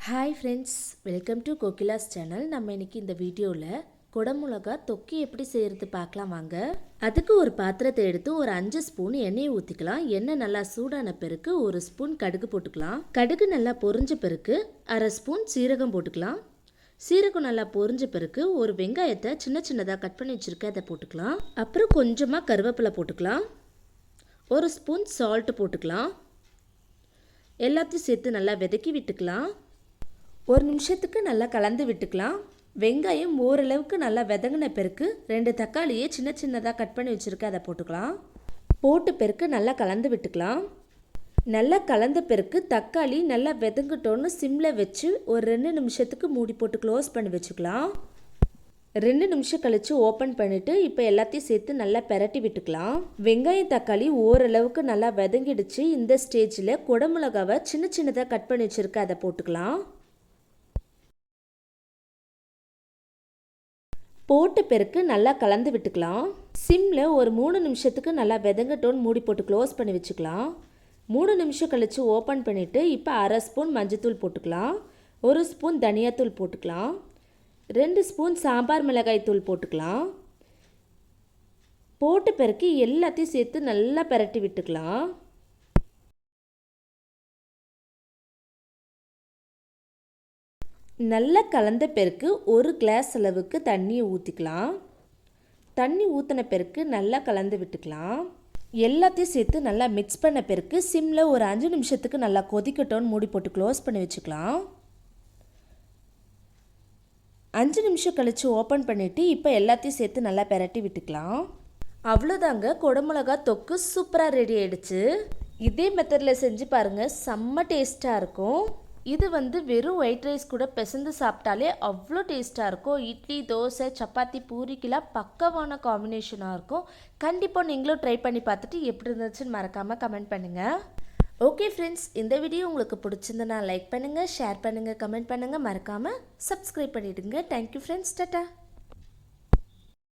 Hi friends, welcome to Kokila's channel. நம்ம இன்னைக்கு இந்த வீடியோவில் குடமிளகா தொக்கி எப்படி செய்கிறது பார்க்கலாம் வாங்க. அதுக்கு ஒரு பாத்திரத்தை எடுத்து ஒரு 5 ஸ்பூன் எண்ணெயை ஊற்றிக்கலாம். எண்ணெய் நல்லா சூடான பிறகு 1 ஸ்பூன் கடுகு போட்டுக்கலாம். கடுகு நல்லா பொரிஞ்ச பிறகு 1/2 ஸ்பூன் சீரகம் போட்டுக்கலாம். சீரகம் நல்லா பொரிஞ்ச பிறகு ஒரு வெங்காயத்தை சின்ன சின்னதாக கட் பண்ணி வச்சுருக்கேன், அதை போட்டுக்கலாம். அப்புறம் கொஞ்சமாக கருவேப்பிலை போட்டுக்கலாம். 1 ஸ்பூன் சால்ட்டு போட்டுக்கலாம். எல்லாத்தையும் சேர்த்து நல்லா வதக்கி விட்டுக்கலாம். 1 நிமிஷத்துக்கு நல்லா கலந்து விட்டுக்கலாம். வெங்காயம் ஓரளவுக்கு நல்லா வதங்கின பிறகு 2 தக்காளியை சின்ன சின்னதாக கட் பண்ணி வச்சுருக்கேன், அதை போட்டுக்கலாம். போட்டு பிறகு நல்லா கலந்து விட்டுக்கலாம். நல்லா கலந்த பிறகு தக்காளி நல்லா வதங்கிட்டோன்னு சிம்மில் வச்சு ஒரு 2 நிமிஷத்துக்கு மூடி போட்டு க்ளோஸ் பண்ணி வச்சுக்கலாம். 2 நிமிஷம் கழித்து ஓப்பன் பண்ணிவிட்டு இப்போ எல்லாத்தையும் சேர்த்து நல்லா பெரட்டி விட்டுக்கலாம். வெங்காயம் தக்காளி ஓரளவுக்கு நல்லா வதங்கிடுச்சு. இந்த ஸ்டேஜில் குடமிளகாவை சின்ன சின்னதாக கட் பண்ணி வச்சுருக்கேன், அதை போட்டுக்கலாம். போட்ட பிறகு நல்லா கலந்து விட்டுக்கலாம். சிம்மில் ஒரு 3 நிமிஷத்துக்கு நல்லா வதங்கட்டோன்னு மூடி போட்டு க்ளோஸ் பண்ணி வச்சுக்கலாம். 3 நிமிஷம் கழித்து ஓப்பன் பண்ணிவிட்டு இப்போ 1/2 ஸ்பூன் மஞ்சத்தூள் போட்டுக்கலாம். 1 ஸ்பூன் தனியாத்தூள் போட்டுக்கலாம். 2 ஸ்பூன் சாம்பார் மிளகாய் தூள் போட்டுக்கலாம். போட்ட பிறகு எல்லாத்தையும் சேர்த்து நல்லா பெரட்டி விட்டுக்கலாம். நல்லா கலந்த பிறகு 1 கிளாஸ் அளவுக்கு தண்ணியை ஊற்றிக்கலாம். தண்ணி ஊற்றின பிறகு நல்லா கலந்து விட்டுக்கலாம். எல்லாத்தையும் சேர்த்து நல்லா மிக்ஸ் பண்ண பிறகு சிம்மில் ஒரு 5 நிமிஷத்துக்கு நல்லா கொதிக்கட்டோன்னு மூடி போட்டு க்ளோஸ் பண்ணி வச்சுக்கலாம். 5 நிமிஷம் கழித்து ஓப்பன் பண்ணிவிட்டு இப்போ எல்லாத்தையும் சேர்த்து நல்லா பெரட்டி விட்டுக்கலாம். அவ்வளோதாங்க, குடமிளகா தொக்கு சூப்பராக ரெடி ஆகிடுச்சு. இதே மெத்தடில் செஞ்சு பாருங்கள், செம்ம டேஸ்ட்டாக இருக்கும். இது வெறும் ஒயிட் ரைஸ் கூட பிசைந்து சாப்பிட்டாலே அவ்வளோ டேஸ்ட்டாக இருக்கும். இட்லி, தோசை, சப்பாத்தி, பூரிக்கெல்லாம் பக்கவான காம்பினேஷனாக இருக்கும். கண்டிப்பாக நீங்களும் ட்ரை பண்ணி பார்த்துட்டு எப்படி இருந்துச்சுன்னு மறக்காமல் கமெண்ட் பண்ணுங்கள். ஓகே ஃப்ரெண்ட்ஸ், இந்த வீடியோ உங்களுக்கு பிடிச்சிருந்தனா லைக் பண்ணுங்கள், ஷேர் பண்ணுங்கள், கமெண்ட் பண்ணுங்கள், மறக்காமல் சப்ஸ்கிரைப் பண்ணிவிடுங்க. Thank you friends, Tata.